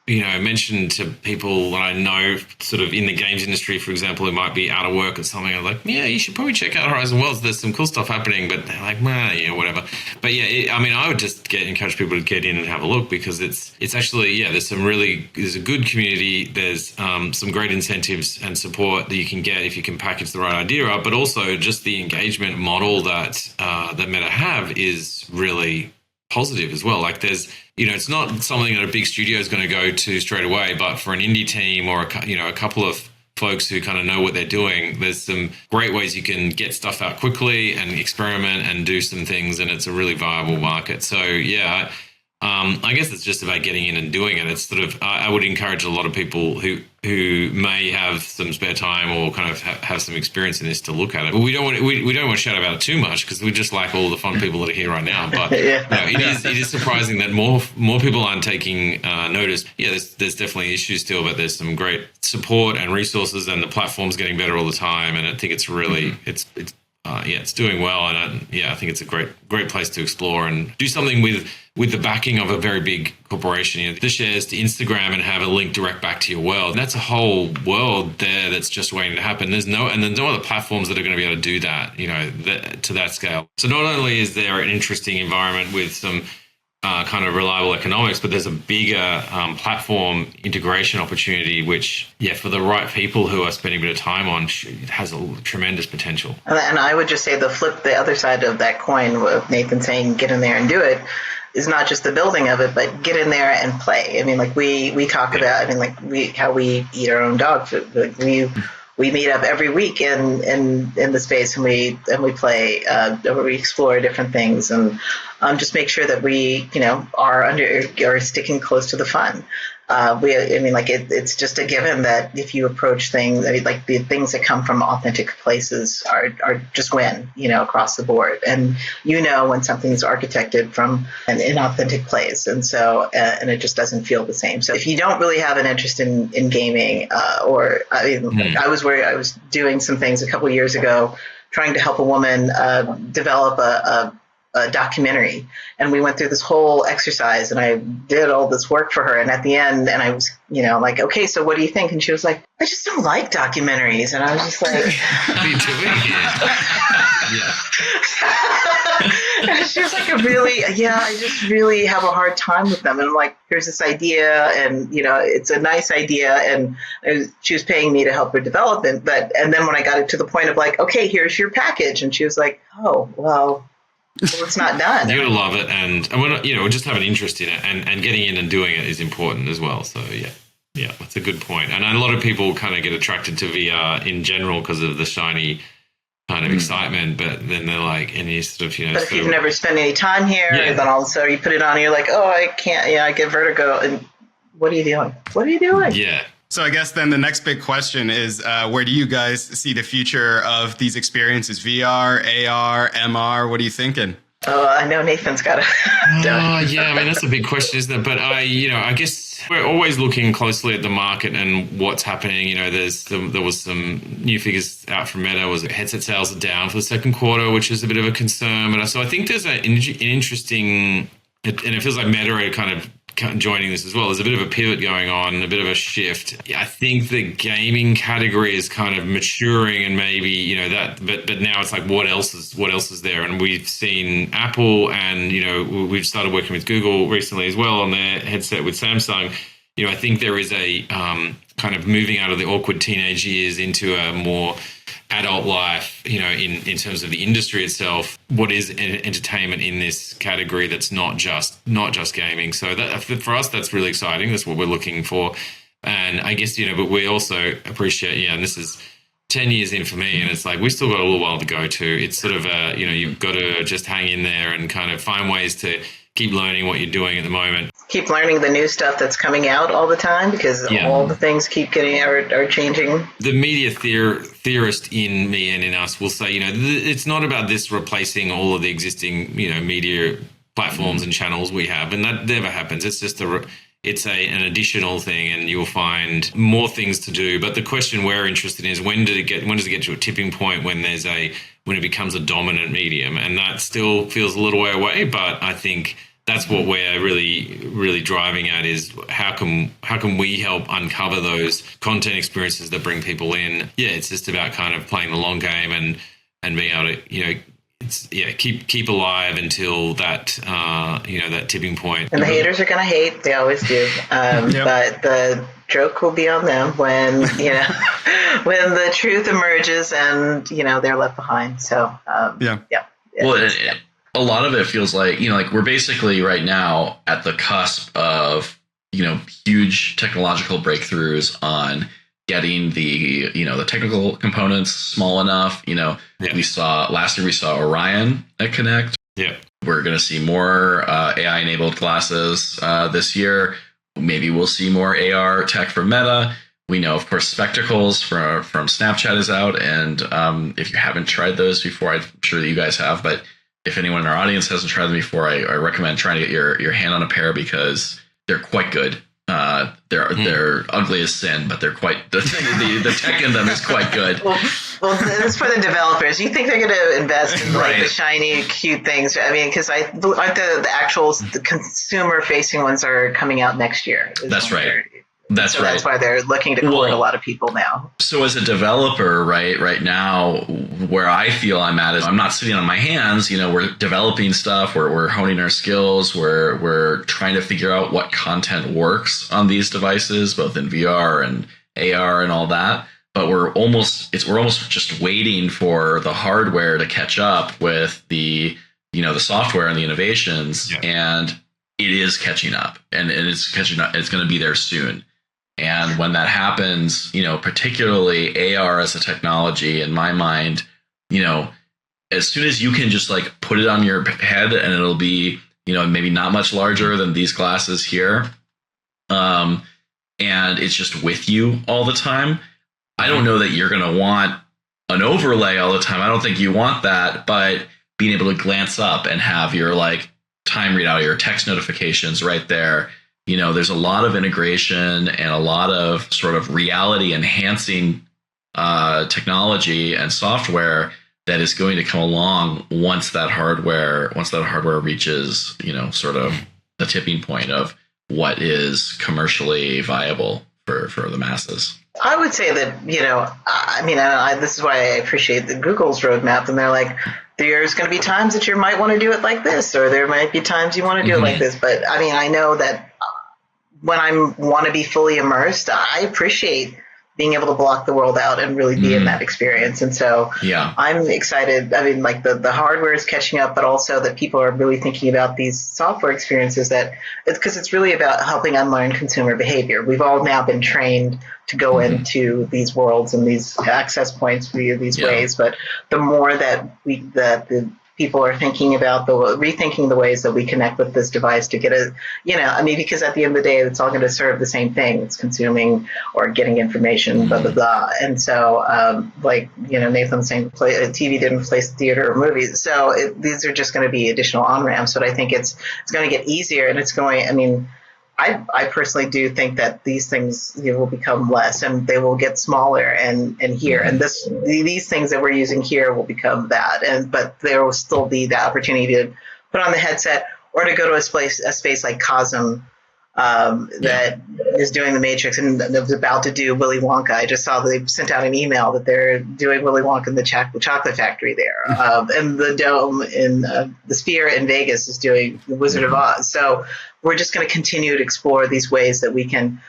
mentioned to people that I know sort of in the games industry, for example, who might be out of work or something. I'm like, you should probably check out Horizon Worlds. There's some cool stuff happening, but they're like, whatever. But I would just encourage people to get in and have a look, because it's actually, there's a good community. There's some great incentives and support that you can get if you can package the right idea up, but also just the engagement model that Meta have is really positive as well. Like there's, it's not something that a big studio is going to go to straight away, but for an indie team or a couple of folks who kind of know what they're doing, there's some great ways you can get stuff out quickly and experiment and do some things, and it's a really viable market. So I guess it's just about getting in and doing it. It's sort of, I would encourage a lot of people who may have some spare time or kind of have some experience in this to look at it. But we don't want to shout about it too much because we just like all the fun people that are here right now. But it is surprising that more people aren't taking notice. Yeah, there's definitely issues still, but there's some great support and resources, and the platform's getting better all the time. And I think it's really it's doing well, and I think it's a great place to explore and do something with the backing of a very big corporation. You know, the shares to Instagram and have a link direct back to your world. That's a whole world there that's just waiting to happen. There's no other platforms that are going to be able to do that, you know, to that scale. So not only is there an interesting environment with some kind of reliable economics, but there's a bigger platform integration opportunity, which, for the right people who are spending a bit of time on, it has a tremendous potential. And I would just say the other side of that coin, of Nathan saying get in there and do it, is not just the building of it, but get in there and play. I mean, like we talk about, how we eat our own dog food. Like we meet up every week in the space, and we play, we explore different things, and just make sure that we are sticking close to the fun. It's just a given that if you approach things, like the things that come from authentic places are just win, across the board. And when something's architected from an inauthentic place, and so and it just doesn't feel the same. So if you don't really have an interest in gaming, I was doing some things a couple of years ago, trying to help a woman develop a documentary, and we went through this whole exercise, and I did all this work for her, and at the end, and I was like, okay, so what do you think? And she was like, I just don't like documentaries. And I was just like, what are you doing here? And she was like, I just really have a hard time with them. And I'm like, here's this idea, and it's a nice idea, and she was paying me to help her develop it, and then when I got it to the point of like, okay, here's your package, and she was like, oh, well, it's not done. You're going to love it, and just have an interest in it, and getting in and doing it is important as well. So yeah, that's a good point. And a lot of people kind of get attracted to VR in general because of the shiny kind of excitement, but then they're like, and you sort of, But if you've never spent any time here, then all of a sudden you put it on and you're like, oh, I can't, I get vertigo. And what are you doing? What are you doing? Yeah. So I guess then the next big question is, where do you guys see the future of these experiences? VR, AR, MR? What are you thinking? Oh, I know Nathan's got it. That's a big question, isn't it? But I guess we're always looking closely at the market and what's happening. There was some new figures out from Meta. Was headset sales are down for the second quarter, which is a bit of a concern. But so I think there's an interesting, and it feels like Meta are kind of joining this as well. There's a bit of a pivot going on, a bit of a shift. I think the gaming category is kind of maturing, and maybe but now it's like what else is there? And we've seen Apple, and we've started working with Google recently as well on their headset with Samsung. I think there is a kind of moving out of the awkward teenage years into a more adult life, in terms of the industry itself. What is entertainment in this category that's not just gaming? So that for us, that's really exciting. That's what we're looking for. And I guess, but we also appreciate, and this is 10 years in for me, and it's like, we still got a little while to go to. It's sort of you've got to just hang in there and kind of find ways to keep learning what you're doing at the moment. Keep learning the new stuff that's coming out all the time, because all the things keep getting are changing. The media theorist in me and in us will say, it's not about this replacing all of the existing, media platforms and channels we have, and that never happens. It's just an additional thing, and you'll find more things to do. But the question we're interested in is when does it get to a tipping point when it becomes a dominant medium? And that still feels a little way away, but I think that's what we're really, really driving at, is how can we help uncover those content experiences that bring people in? Yeah, it's just about kind of playing the long game and being able to, keep alive until that, that tipping point. And the haters are going to hate. They always do. But the joke will be on them when, when the truth emerges and, they're left behind. So, Well, a lot of it feels like, like we're basically right now at the cusp of, huge technological breakthroughs on getting the, the technical components small enough. We saw last year, we saw Orion at Connect. Yeah. we're going to see more AI enabled glasses this year. Maybe we'll see more AR tech from Meta. We know, of course, spectacles from Snapchat is out. And if you haven't tried those before, I'm sure that you guys have. But if anyone in our audience hasn't tried them before, I recommend trying to get your hand on a pair because they're quite good. They're ugly as sin, but they're quite the tech in them is quite good. Well, that's for the developers. You think they're going to invest in like the shiny, cute things? I mean, because aren't the consumer facing ones are coming out next year? That's right. That's why they're looking to court a lot of people now. So as a developer, right now, where I feel I'm at is I'm not sitting on my hands. We're developing stuff. We're honing our skills. We're trying to figure out what content works on these devices, both in VR and AR and all that. But we're almost just waiting for the hardware to catch up with the software and the innovations, and it is catching up, and it's catching up. It's going to be there soon. And when that happens, particularly AR as a technology, in my mind, as soon as you can just like put it on your head and it'll be, maybe not much larger than these glasses here. And it's just with you all the time. I don't know that you're going to want an overlay all the time. I don't think you want that, but being able to glance up and have your like time readout, your text notifications right there. There's a lot of integration and a lot of sort of reality enhancing technology and software that is going to come along once that hardware reaches, sort of the tipping point of what is commercially viable for the masses. I would say that, this is why I appreciate the Google's roadmap, and they're like, there's going to be times that you might want to do it like this, or there might be times you want to do it like this. But I know that when I want to be fully immersed, I appreciate being able to block the world out and really be in that experience. And so I'm excited. The hardware is catching up, but also that people are really thinking about these software experiences because it's really about helping unlearn consumer behavior. We've all now been trained to go into these worlds and these access points via these ways. But the more that the people are thinking about rethinking the ways that we connect with this device to get because at the end of the day, it's all going to serve the same thing. It's consuming or getting information, blah, blah, blah. And so, Nathan was saying, TV didn't replace the theater or movies. So these are just going to be additional on-ramps, but I think it's going to get easier, and it's going, I personally do think that these things will become less, and they will get smaller and here, and these things that we're using here will become that, but there will still be the opportunity to put on the headset or to go to a space like Cosm that is doing the Matrix and was about to do Willy Wonka. I just saw they sent out an email that they're doing Willy Wonka in the chocolate factory there, and the Dome in the Sphere in Vegas is doing the Wizard of Oz. So we're just going to continue to explore these ways that we can,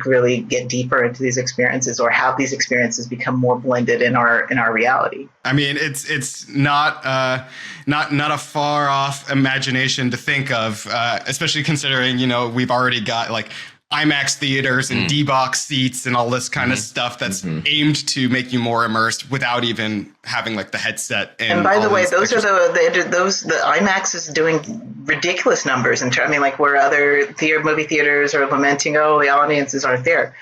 really get deeper into these experiences or have these experiences become more blended in our reality. I mean, it's not a far off imagination to think of, especially considering, we've already got like IMAX theaters and D-box seats and all this kind of stuff that's aimed to make you more immersed without even having like the headset. And by the way, those are the IMAX is doing ridiculous numbers where other movie theaters are lamenting, the audiences aren't there.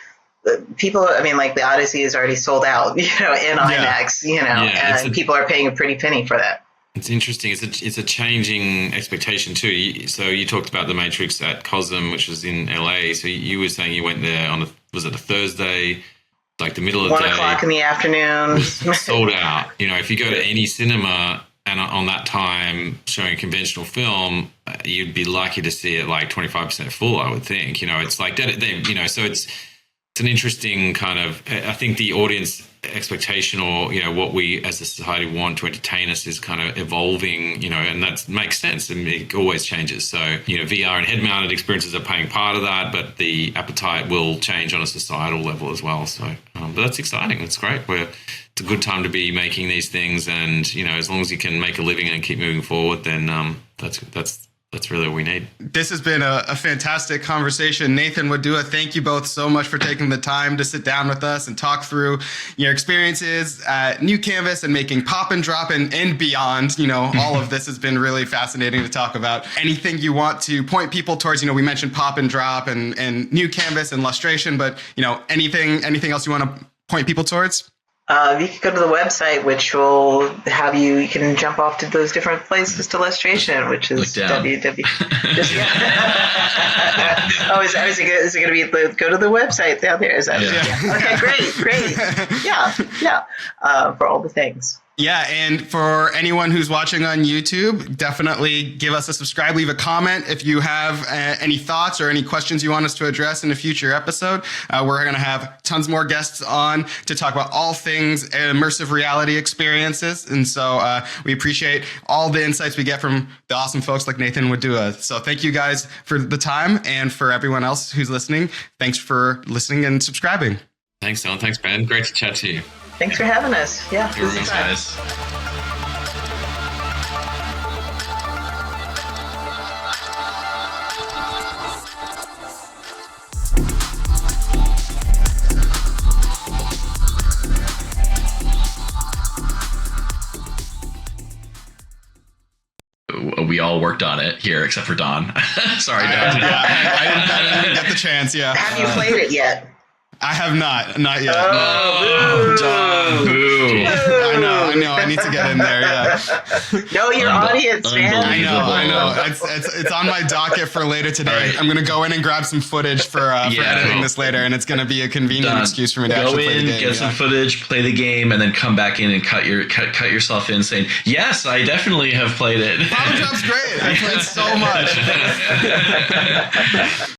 People, the Odyssey is already sold out, in IMAX, and people are paying a pretty penny for that. It's interesting. It's a changing expectation too. So you talked about the Matrix at Cosm, which was in LA. So you were saying you went there was it a Thursday, like the middle of the day? 1:00 in the afternoon. Sold out. If you go to any cinema and on that time showing a conventional film, you'd be lucky to see it like 25% full, I would think. It's like that. So it's an interesting kind of, I think the audience expectation or, what we as a society want to entertain us is kind of evolving, and that makes sense. And it always changes. So, VR and head mounted experiences are playing part of that, but the appetite will change on a societal level as well. So, but that's exciting. That's great. It's a good time to be making these things. And, as long as you can make a living and keep moving forward, then that's that's really what we need. This has been a fantastic conversation. Nathan, Wadooah, thank you both so much for taking the time to sit down with us and talk through your experiences at New Canvas and making pop and drop and beyond. You know, all of this has been really fascinating to talk about. Anything you want to point people towards? You know, we mentioned pop and drop and New Canvas and Lustration, but, you know, anything else you want to point people towards? You can go to the website, which will have you can jump off to those different places to Lustration, which is www. Oh, is it going to be go to the website down there? Is that? Yeah. Okay, great. Yeah. For all the things. Yeah, and for anyone who's watching on YouTube, definitely give us a subscribe, leave a comment if you have any thoughts or any questions you want us to address in a future episode. We're going to have tons more guests on to talk about all things immersive reality experiences. And so we appreciate all the insights we get from the awesome folks like Nathan Wadooah. So thank you guys for the time, and for everyone else who's listening, thanks for listening and subscribing. Thanks, Dylan. Thanks, Ben. Great to chat to you. Thanks for having us. Yeah. Thanks, guys. We all worked on it here, except for Don. Sorry, Don. I didn't get the chance. Yeah. Have you played it yet? I have not yet. Oh, Don, boo. I know. I need to get in there. Yeah. Know your audience, man. I know. It's on my docket for later today. Right. I'm gonna go in and grab some footage for editing this later, and it's gonna be a convenient excuse for me to actually play the game. Get some footage, play the game, and then come back in and cut yourself in, saying, "Yes, I definitely have played it." Pop and Drop's great. I played so much.